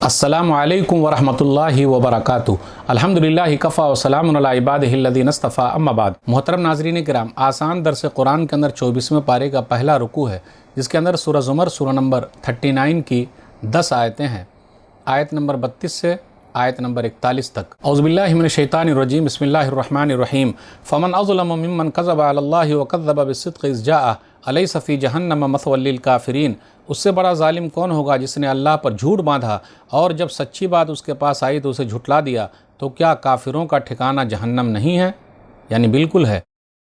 अस्सलामु अलैकुम वरहमतुल्लाहि वबरकातुहू। अल्हम्दुलिल्लाहि कफ़ा व सलामुन अला इबादिहि अल्लज़ीना इस्तफ़ा अम्मा बाद। मोहतरम नाज़रीन किराम, आसान दर्स कुरान के अंदर 24वें पारे का पहला रुकू है, जिसके अंदर सूरह ज़ुमर सूरह नंबर 39 की 10 आयतें हैं। आयत नंबर 32 से आयत नंबर 41 तक। औज़ुबिल्लाहि मिनश्शैतानिर्रजीम, बिस्मिल्लाहिर्रहमानिर्रहीम। फ़मन अज़लमु मिम्मन कज़्ज़बा अलल्लाहि व कज़्ज़बा बिस्सिद्क़ि इज़ जाअ अलैसा फ़ी जहन्नम मथवल लिल काफ़िरीन। उससे बड़ा ज़ालिम कौन होगा जिसने अल्लाह पर झूठ बांधा और जब सच्ची बात उसके पास आई तो उसे झुठला दिया। तो क्या काफिरों का ठिकाना जहन्नम नहीं है? यानी बिल्कुल है।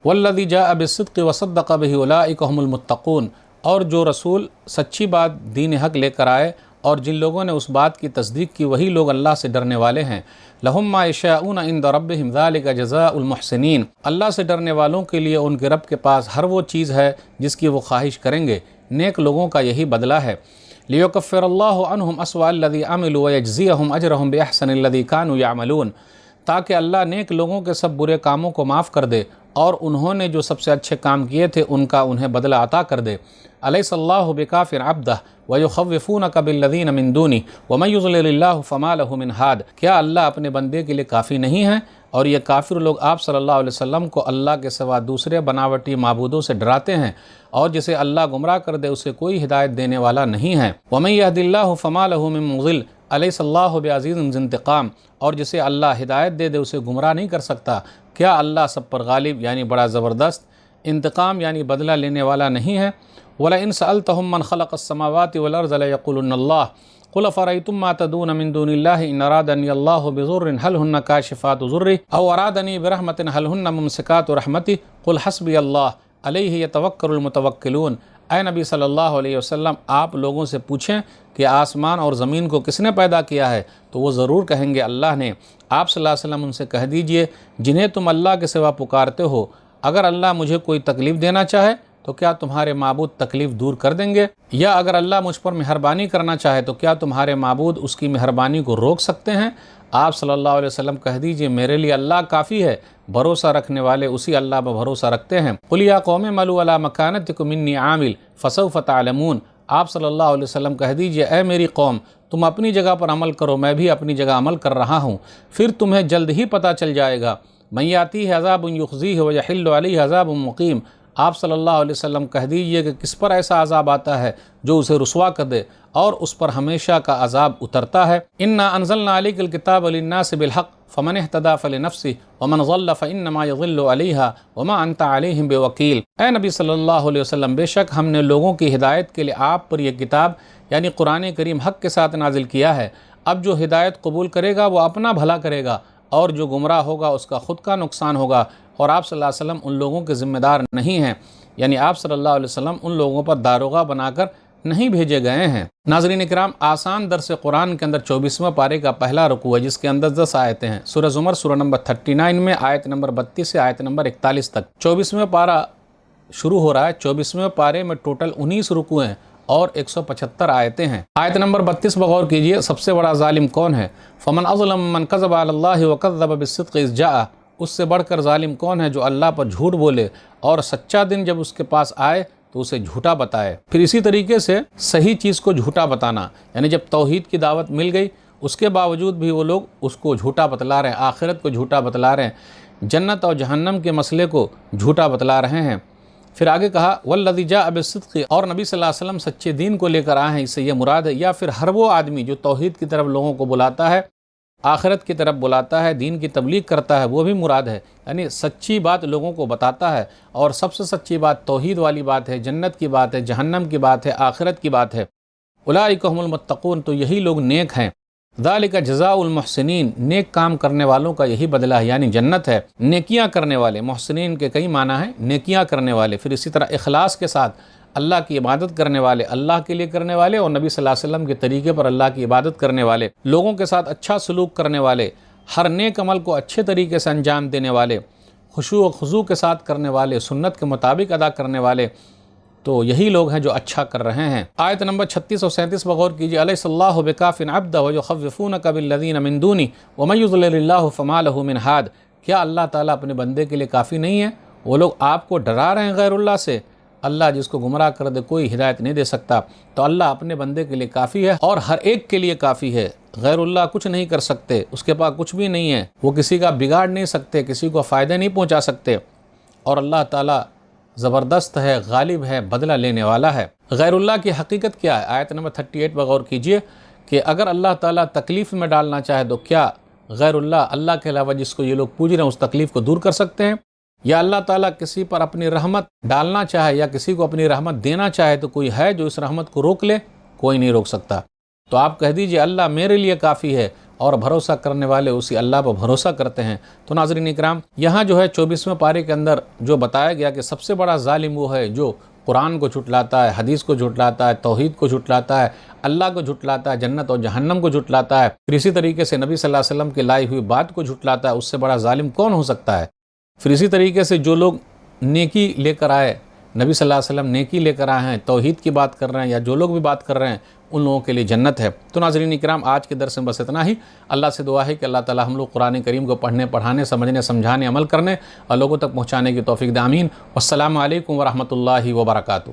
वल्लज़ी जाअ बिस्सिद्क़ि व सद्दक़ बिही उलाइका हुमुल मुत्तक़ून। और जो रसूल सच्ची बात दीन हक़ लेकर आए और जिन लोगों ने उस बात की तस्दीक की वही लोग अल्लाह से डरने वाले हैं। लहुम मा यशाऊन इंद रब्बिहिम ज़ालिका जज़ाउल मुहसिनीन। अल्लाह से डरने वालों के लिए उनके रब के पास हर वो चीज़ है जिसकी वो ख्वाहिश करेंगे। नेक लोगों का यही बदला है। लियुकफ़्फ़िरल्लाहु अन्हुम अस्वअल्लज़ी अमिलू व यजज़ियहुम अजरहुम बिअहसनिल्लज़ी कानू यअमलून। ताकि अल्लाह नेक लोगों के सब बुरे कामों को माफ़ कर दे और उन्होंने जो सबसे अच्छे काम किए थे उनका उन्हें बदला अता कर दे। अलैहिस्सलाहु बिकाफ़िन अब्दह व युख़व्विफ़ूनका बिल्लज़ीना मिन दूनिही व मन युज़लिलिल्लाहु फ़मा लहु मिन हाद। क्या अल्लाह अपने बंदे के लिए काफ़ी नहीं है? और ये काफिर लोग आप सल्लल्लाहु अलैहि वसल्लम को अल्लाह के सिवा दूसरे बनावटी माबूदों से डराते हैं और जिसे अल्लाह गुमराह कर दे उसे कोई हिदायत देने वाला नहीं है। वमन यहदिल्लाहु फ़मा लहु मिन मुज़िल अलैहिस्सलाहु बिअज़ीज़िन ज़िंतिक़ाम। और जिसे अल्लाह हिदायत दे उसे गुमराह नहीं कर सकता। क्या अल्लाह सब पर गालिब यानी बड़ा ज़बरदस्त, इंतकाम यानी बदला लेने वाला नहीं है? वला इन सअल्तहुम मन ख़लक़स समावाति वल अर्ज़ लयक़ूलुन्नल्लाह क़ुल अफ़रअय्तुम मा तदून मिन दूनिल्लाहि इन अरादनी अल्लाहु बिज़ुर्रिन हल हुन्ना काशिफ़ातु ज़ुर्रिही औ अरादनी बिरहमतिन हल हुन्ना मुमसिकातु रहमतिही क़ुल हस्बी अल्लाह अलैहि यतवक्कलुल मुतवक्किलून। ऐ नबी सल्लल्लाहु अलैहि वसल्लम, आप लोगों से पूछें कि आसमान और ज़मीन को किसने पैदा किया है, तो वो ज़रूर कहेंगे अल्लाह ने। आप सल्लल्लाहु अलैहि वसल्लम उनसे कह दीजिए, जिन्हें तुम अल्लाह के सिवा पुकारते हो, अगर अल्लाह मुझे कोई तकलीफ़ देना चाहे तो क्या तुम्हारे माबूद तकलीफ़ दूर कर देंगे? या अगर अल्लाह मुझ पर मेहरबानी करना चाहे तो क्या तुम्हारे माबूद उसकी मेहरबानी को रोक सकते हैं? आप सल्लल्लाहु अलैहि वसल्लम कह दीजिए, मेरे लिए अल्लाह काफ़ी है, भरोसा रखने वाले उसी अल्लाह पर भरोसा रखते हैं। क़ुल या क़ौम इमलू अला मकानतिकुम इन्नी आमिल फसौफ़ तअलमून। आप सल्लल्लाहु अलैहि वसल्लम कह दीजिए, ऐ मेरी कौम, तुम अपनी जगह पर अमल करो, मैं भी अपनी जगह अमल कर रहा हूँ, फिर तुम्हें जल्द ही पता चल जाएगा। मन यातीहि अज़ाबुन युख़ज़ीहि व यहिल्लु अलैहि अज़ाबुन मुक़ीम। आप सल्लल्लाहु अलैहि वसल्लम कह दीजिए कि किस पर ऐसा अज़ाब आता है जो उसे रुसवा कर दे और उस पर हमेशा का अज़ाब उतरता है। इन्ना अंज़लना अलैकल किताब लिन्नासि बिलहक़ फ़मन इहतदा फ़लिनफ़्सिही वमन ज़ल्ल फ़इन्नमा यज़िल्लु अलैहा वमा अंता अलैहिम बिवकील। ऐ नबी सल्लल्लाहु अलैहि वसल्लम, बेशक हमने लोगों की हिदायत के लिए आप पर यह किताब यानी कुरान करीम हक़ के साथ नाजिल किया है। अब जो हिदायत कबूल करेगा वो अपना भला करेगा और जो गुमराह होगा उसका ख़ुद का नुकसान होगा। और आप सल्लल्लाहु अलैहि वसल्लम उन लोगों के ज़िम्मेदार नहीं हैं, यानी आप सल्लल्लाहु अलैहि वसल्लम उन लोगों पर दारोगा बनाकर नहीं भेजे गए हैं। नाज़रीन इकराम, आसान दर्स कुरान के अंदर 24वें पारे का पहला रुकू है, जिसके अंदर 10 आयतें हैं। सूरह ज़ुमर सूरह नंबर 39 में आयत नंबर 32 से आयत नंबर 41 तक 24वें पारा शुरू हो रहा है। 24वें पारे में टोटल 19 रुकू हैं और 175 आयतें हैं। आयत नंबर 32 बगौर कीजिए, सबसे बड़ा ज़ालिम कौन है? फ़मन अज़लम मन कज़्ज़बा अलल्लाहि व कज़्ज़बा बिस्सिद्क़ि इज़ जाअ। उससे बढ़कर ज़ालिम कौन है जो अल्लाह पर झूठ बोले और सच्चा दिन जब उसके पास आए तो उसे झूठा बताए। फिर इसी तरीके से सही चीज़ को झूठा बताना, यानी जब तौहीद की दावत मिल गई उसके बावजूद भी वो लोग उसको झूठा बतला रहे हैं, आखिरत को झूठा बतला रहे हैं, जन्नत और जहन्नम के मसले को झूठा बतला रहे हैं। फिर आगे कहा वल्लज़ी जाअ बिस्सिद्क़ि, और नबी सल्लल्लाहु अलैहि वसल्लम सच्चे दीन को लेकर आए हैं, इससे यह मुराद है। या फिर हर वो आदमी जो तौहीद की तरफ लोगों को बुलाता है, आखिरत की तरफ बुलाता है, दीन की तबलीग करता है, वो भी मुराद है। यानी सच्ची बात लोगों को बताता है और सबसे सच्ची बात तौहीद वाली बात है, जन्नत की बात है, जहन्नम की बात है, आखिरत की बात है। उलाइका हुमुल मुत्तक़ून, तो यही लोग नेक हैं। ज़ालिका जज़ाउल मुहसिनीन, नेक काम करने वालों का यही बदला है, यानी जन्नत है। नेकियां करने वाले, मुहसिनीन के कई माना है, नेकियां करने वाले। फिर इसी तरह इखलास के साथ अल्लाह की इबादत करने वाले, अल्लाह के लिए करने वाले और नबी सल्लल्लाहु अलैहि वसल्लम के तरीके पर अल्लाह की इबादत करने वाले, लोगों के साथ अच्छा सलूक करने वाले, हर नेक अमल को अच्छे तरीके से अंजाम देने वाले, खुशू व खुजू के साथ करने वाले, सुन्नत के मुताबिक अदा करने वाले, तो यही लोग हैं जो अच्छा कर रहे हैं। आयत नंबर 36 और 37 बगौर कीजिए। अलैहिस्सलाहु बिकाफ़िन अब्दह व युख़व्विफ़ूनका बिल्लज़ीना मिन दूनिही व मन युज़लिलिल्लाहु फ़मा लहु मिन हाद। क्या अल्लाह ताला अपने बंदे के लिए काफ़ी नहीं है? वो लोग आपको डरा रहे हैं गैरुल्लाह से اللہ جس کو گمراہ کر دے کوئی ہدایت نہیں دے سکتا۔ تو اللہ اپنے بندے کے لیے کافی ہے اور ہر ایک کے لیے کافی ہے۔ غیر اللہ کچھ نہیں کر سکتے، اس کے پاس کچھ بھی نہیں ہے، وہ کسی کا بگاڑ نہیں سکتے، کسی کو فائدہ نہیں پہنچا سکتے، اور اللہ تعالیٰ زبردست ہے، غالب ہے، بدلہ لینے والا ہے۔ غیر اللہ کی حقیقت کیا ہے؟ آیت نمبر 38 پر غور کیجئے کہ اگر اللہ تعالیٰ تکلیف میں ڈالنا چاہے تو کیا غیر اللہ کے علاوہ جس کو یہ لوگ پوج رہے ہیں اس تکلیف کو دور کر سکتے ہیں؟ یا اللہ تعالیٰ کسی پر اپنی رحمت ڈالنا چاہے یا کسی کو اپنی رحمت دینا چاہے تو کوئی ہے جو اس رحمت کو روک لے؟ کوئی نہیں روک سکتا۔ تو آپ کہہ دیجئے اللہ میرے لیے کافی ہے، اور بھروسہ کرنے والے اسی اللہ پر بھروسہ کرتے ہیں۔ تو ناظرین اکرام، یہاں جو ہے 24ویں پارے کے اندر جو بتایا گیا کہ سب سے بڑا ظالم وہ ہے جو قرآن کو جھٹلاتا ہے، حدیث کو جھٹلاتا ہے، توحید کو جھٹلاتا ہے، اللہ کو جھٹلاتا ہے، جنت اور جہنم کو جھٹلاتا ہے، پھر اسی طریقے سے نبی صلی اللہ علیہ وسلم کی لائی ہوئی بات کو جھٹلاتا ہے۔ اس سے بڑا ظالم کون ہو سکتا ہے؟ پھر اسی طریقے سے جو لوگ نیکی لے کر آئے، نبی صلی اللہ علیہ وسلم نیکی لے کر آئے ہیں، توحید کی بات کر رہے ہیں، یا جو لوگ بھی بات کر رہے ہیں ان لوگوں کے لیے جنت ہے۔ تو ناظرین اکرام، آج کے درس میں بس اتنا ہی۔ اللہ سے دعا ہے کہ اللہ تعالی ہم لوگ قرآن کریم کو پڑھنے، پڑھانے، سمجھنے، سمجھانے، عمل کرنے اور لوگوں تک پہنچانے کی توفیق دے۔ آمین۔ والسلام علیکم ورحمۃ اللہ وبرکاتہ۔